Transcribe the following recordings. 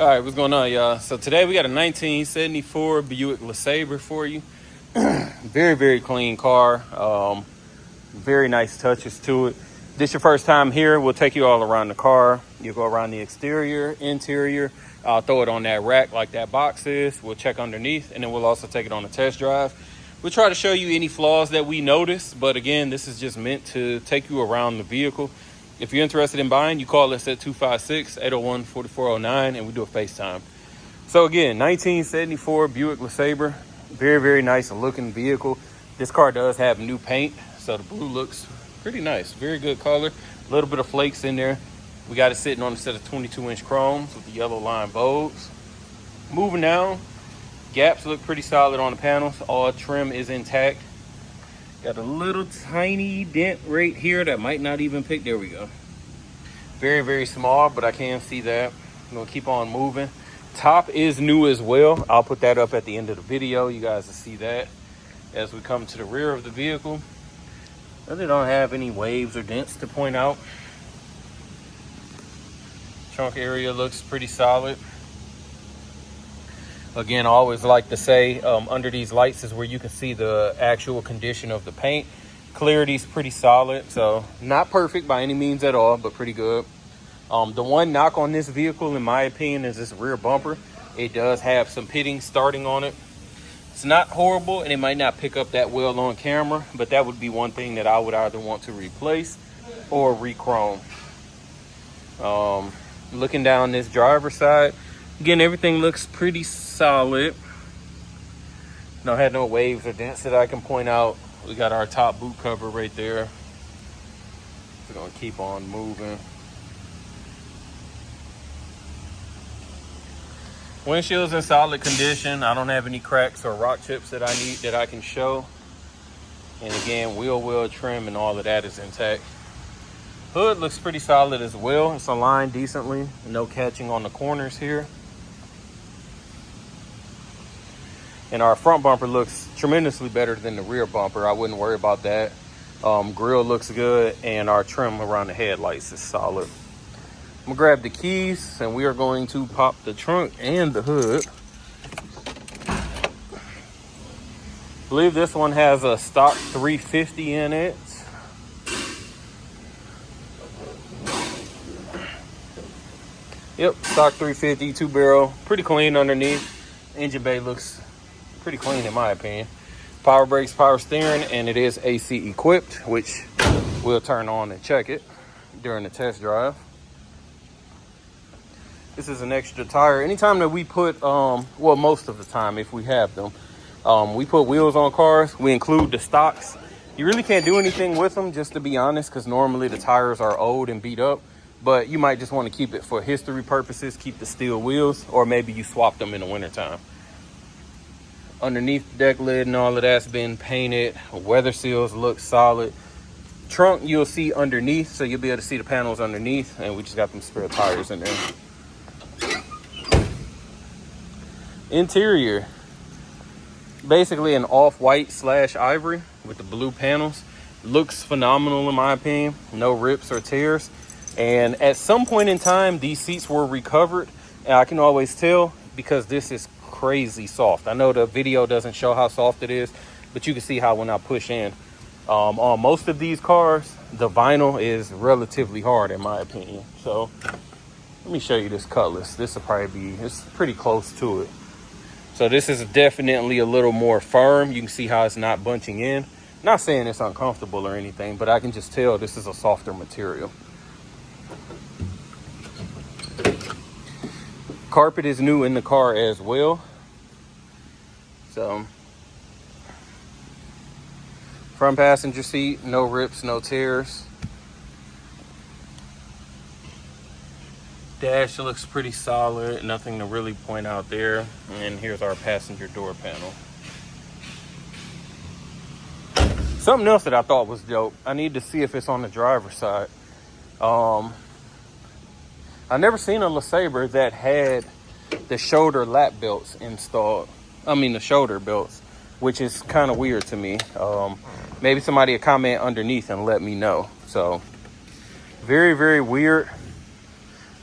All right, what's going on, y'all? So today we got a 1974 Buick LeSabre for you. Very, very clean car. Very nice touches to it. This your first time here, we'll take you all around the car. You'll go around the exterior, interior. I'll throw it on that rack like that box is. We'll check underneath, and then we'll also take it on a test drive. We'll try to show you any flaws that we notice, but again, this is just meant to take you around the vehicle. If you're interested in buying, you call us at 256-801-4409, and we do a FaceTime. So again, 1974 Buick LeSabre. Very, very nice looking vehicle. This car does have new paint, so the blue looks pretty nice. Very good color. A little bit of flakes in there. We got it sitting on a set of 22-inch chromes with the yellow line vogues. Moving down, gaps look pretty solid on the panels. All trim is intact. Got a little tiny dent right here that might not even pick. There we go. Very, very small, but I can see that. I'm gonna keep on moving. Top is new as well. I'll put that up at the end of the video. You guys will see that as we come to the rear of the vehicle. They don't have any waves or dents to point out. Trunk area looks pretty solid. Again, I always like to say under these lights is where you can see the actual condition of the paint. Clarity's pretty solid, so not perfect by any means at all, but pretty good. The one knock on this vehicle, in my opinion, is this rear bumper. It does have some pitting starting on it. It's not horrible, and it might not pick up that well on camera, but that would be one thing that I would either want to replace or re-chrome. Looking down this driver's side, again, everything looks pretty solid. Don't have no waves or dents that I can point out. We got our top boot cover right there. We're gonna keep on moving. Windshield's in solid condition. I don't have any cracks or rock chips that I need that I can show. And again, wheel well trim and all of that is intact. Hood looks pretty solid as well. It's aligned decently. No catching on the corners here. And our front bumper looks tremendously better than the rear bumper. I wouldn't worry about that. Grill looks good, and our trim around the headlights is solid. I'm gonna grab the keys, and we are going to pop the trunk and the hood. I believe this one has a stock 350 in it. Yep, stock 350, 2-barrel, pretty clean underneath. Engine bay looks pretty clean in my opinion. Power brakes, power steering, and it is AC equipped, which we'll turn on and check it during the test drive. This is an extra tire. Anytime that we put, well, most of the time if we have them, we put wheels on cars, we include the stocks. You really can't do anything with them, just to be honest, because normally the tires are old and beat up. But you might just want to keep it for history purposes, keep the steel wheels, or maybe you swap them in the wintertime. Underneath the deck lid and all of that's been painted. Weather seals look solid. Trunk you'll see underneath, so you'll be able to see the panels underneath, and we just got them spare tires in there. Interior, basically an off-white / ivory with the blue panels. Looks phenomenal in my opinion. No rips or tears. And at some point in time, these seats were recovered, and I can always tell because this is crazy soft. I know the video doesn't show how soft it is, but you can see how when I push in. On most of these cars, the vinyl is relatively hard in my opinion. So let me show you this Cutlass. This will probably be, it's pretty close to it. So this is definitely a little more firm. You can see how it's not bunching in. Not saying it's uncomfortable or anything, but I can just tell this is a softer material. Carpet is new in the car as well. So front passenger seat, no rips, no tears. Dash looks pretty solid, nothing to really point out there. And here's our passenger door panel. Something else that I thought was dope, I need to see if it's on the driver's side. I never seen a LeSabre that had the shoulder lap belts installed. I mean the shoulder belts, which is kind of weird to me. Maybe somebody will comment underneath and let me know. So very, very weird.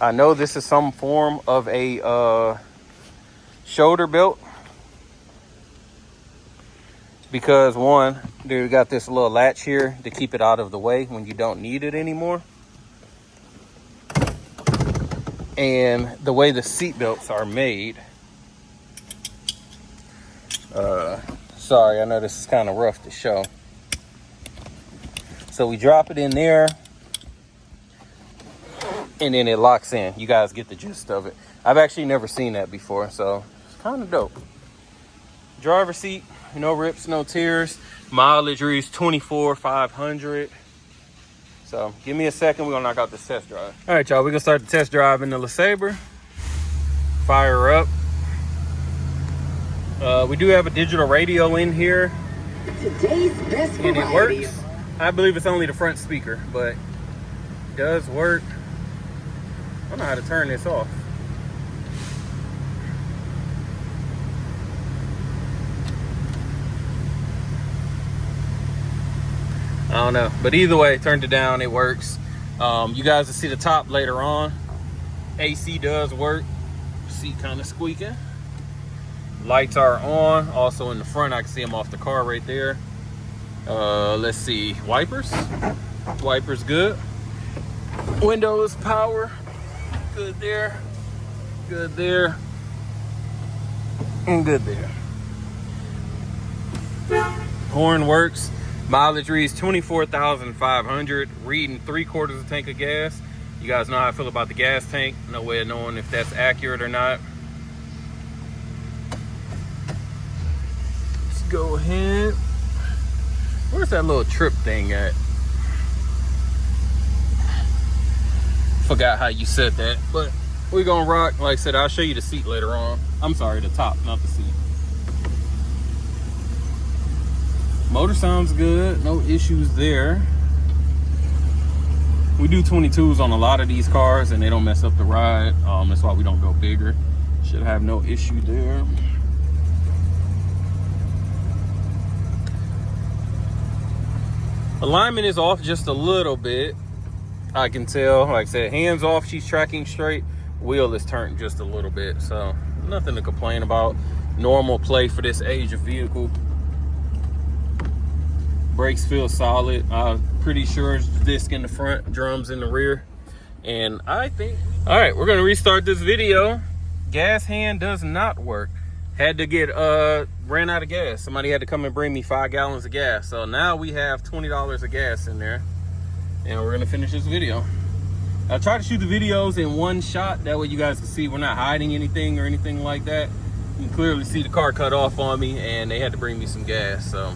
I know this is some form of a shoulder belt, because one, they got this little latch here to keep it out of the way when you don't need it anymore. And the way the seat belts are made, sorry, I know this is kind of rough to show. So we drop it in there, and then it locks in. You guys get the gist of it. I've actually never seen that before, so it's kind of dope. Driver seat, no rips, no tears. Mileage reads 24,500. So give me a second, we're gonna knock out this test drive. All right, y'all, we're gonna start the test drive in the LeSabre. Fire her up. We do have a digital radio in here. Today's best and it works. I believe it's only the front speaker, but it does work. I don't know how to turn this off. I don't know, but either way, turned it down, it works. You guys will see the top later on. AC does work. Seat kind of squeaking. Lights are on. Also in the front, I can see them off the car right there. Let's see, wipers. Wipers good. Windows power. Good there. Good there. And good there. Horn works. Mileage reads 24,500, reading 3/4 tank of gas. You guys know how I feel about the gas tank. No way of knowing if that's accurate or not. Let's go ahead. Where's that little trip thing at? Forgot how you said that, but we're gonna rock. Like I said, I'll show you the seat later on. I'm sorry, the top, not the seat. Motor sounds good, no issues there. We do 22s on a lot of these cars and they don't mess up the ride. That's why we don't go bigger. Should have no issue there. Alignment is off just a little bit. I can tell, like I said, hands off, she's tracking straight. Wheel is turned just a little bit, so nothing to complain about. Normal play for this age of vehicle. Brakes feel solid. I'm pretty sure it's disc in the front, drums in the rear. And I think, all right, we're gonna restart this video. Gas hand does not work. Had to get, ran out of gas. Somebody had to come and bring me 5 gallons of gas. So now we have $20 of gas in there. And we're gonna finish this video. I try to shoot the videos in one shot. That way you guys can see we're not hiding anything or anything like that. You can clearly see the car cut off on me and they had to bring me some gas, so.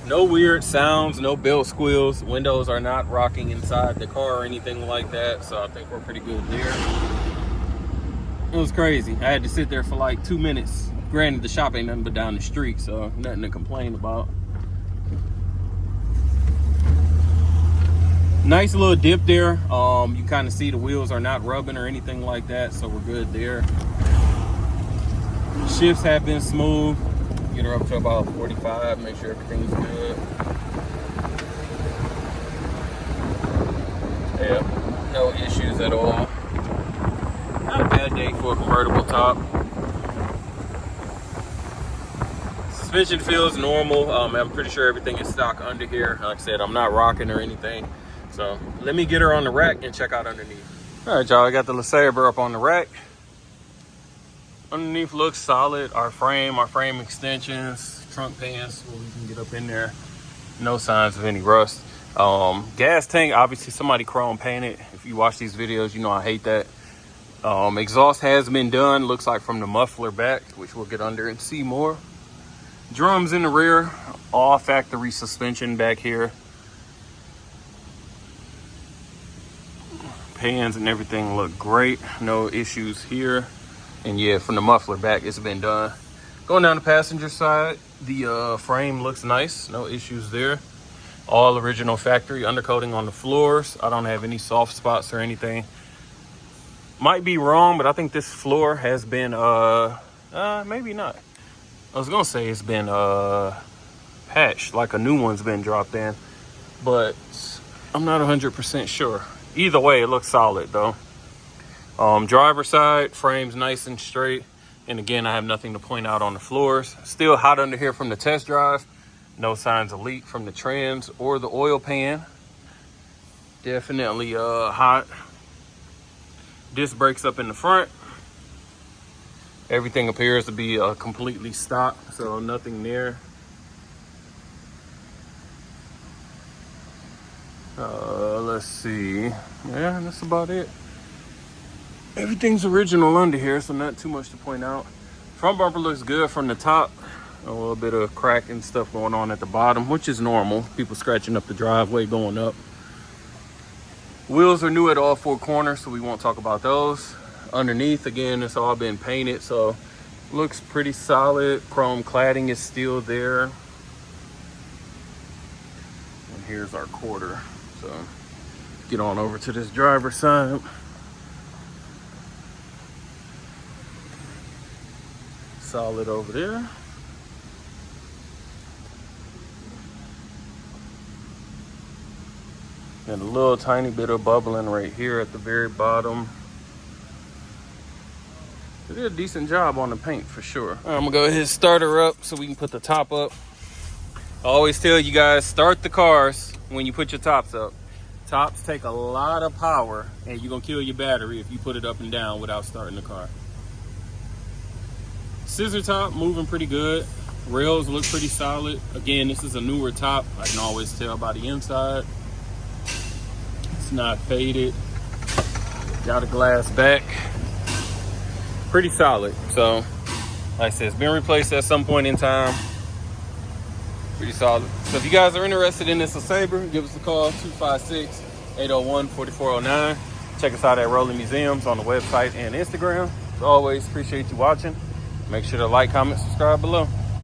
No weird sounds, no belt squeals. Windows are not rocking inside the car or anything like that, so I think we're pretty good there. It was crazy. I had to sit there for like 2 minutes. Granted, the shop ain't nothing but down the street, so nothing to complain about. Nice little dip there. You can kind of see the wheels are not rubbing or anything like that, so we're good there. Shifts have been smooth. Get her up to about 45, make sure everything's good. Yeah, no issues at all. Not a bad day for a convertible top. Suspension feels normal. I'm pretty sure everything is stock under here. Like I said, I'm not rocking or anything. So let me get her on the rack and check out underneath. All right, y'all, I got the LeSabre up on the rack. Underneath looks solid. Our frame extensions, trunk pans, where we can get up in there. No signs of any rust. Gas tank, obviously somebody chrome painted. If you watch these videos, you know I hate that. Exhaust has been done, looks like from the muffler back, which we'll get under and see more. Drums in the rear, all factory suspension back here. Pans and everything look great, no issues here. And yeah, from the muffler back, it's been done. Going down the passenger side, the frame looks nice, no issues there. All original factory undercoating on the floors. I don't have any soft spots or anything. Might be wrong, but I think this floor has been, maybe not. I was gonna say it's been patched, like a new one's been dropped in. But I'm not 100% sure. Either way, it looks solid though. Driver side, frame's nice and straight. And again, I have nothing to point out on the floors. Still hot under here from the test drive. No signs of leak from the trans or the oil pan. Definitely hot. Disc brakes up in the front. Everything appears to be completely stock, so nothing there. Let's see. Yeah, that's about it. Everything's original under here, so not too much to point out. Front bumper looks good from the top. A little bit of crack and stuff going on at the bottom, which is normal. People scratching up the driveway going up. Wheels are new at all four corners, so we won't talk about those. Underneath, again, it's all been painted, so looks pretty solid. Chrome cladding is still there. And here's our quarter. So get on over to this driver's side. Solid over there. And a little tiny bit of bubbling right here at the very bottom. They did a decent job on the paint for sure. All right, I'm gonna go ahead and start her up so we can put the top up. I always tell you guys, start the cars when you put your tops up. Tops take a lot of power and you're gonna kill your battery if you put it up and down without starting the car. Scissor top moving pretty good. Rails look pretty solid. Again, this is a newer top. I can always tell by the inside. It's not faded. Got a glass back. Pretty solid. So, like I said, it's been replaced at some point in time. Pretty solid. So if you guys are interested in this LeSabre, give us a call, 256-801-4409. Check us out at Rolling Museums on the website and Instagram. As always, appreciate you watching. Make sure to like, comment, subscribe below.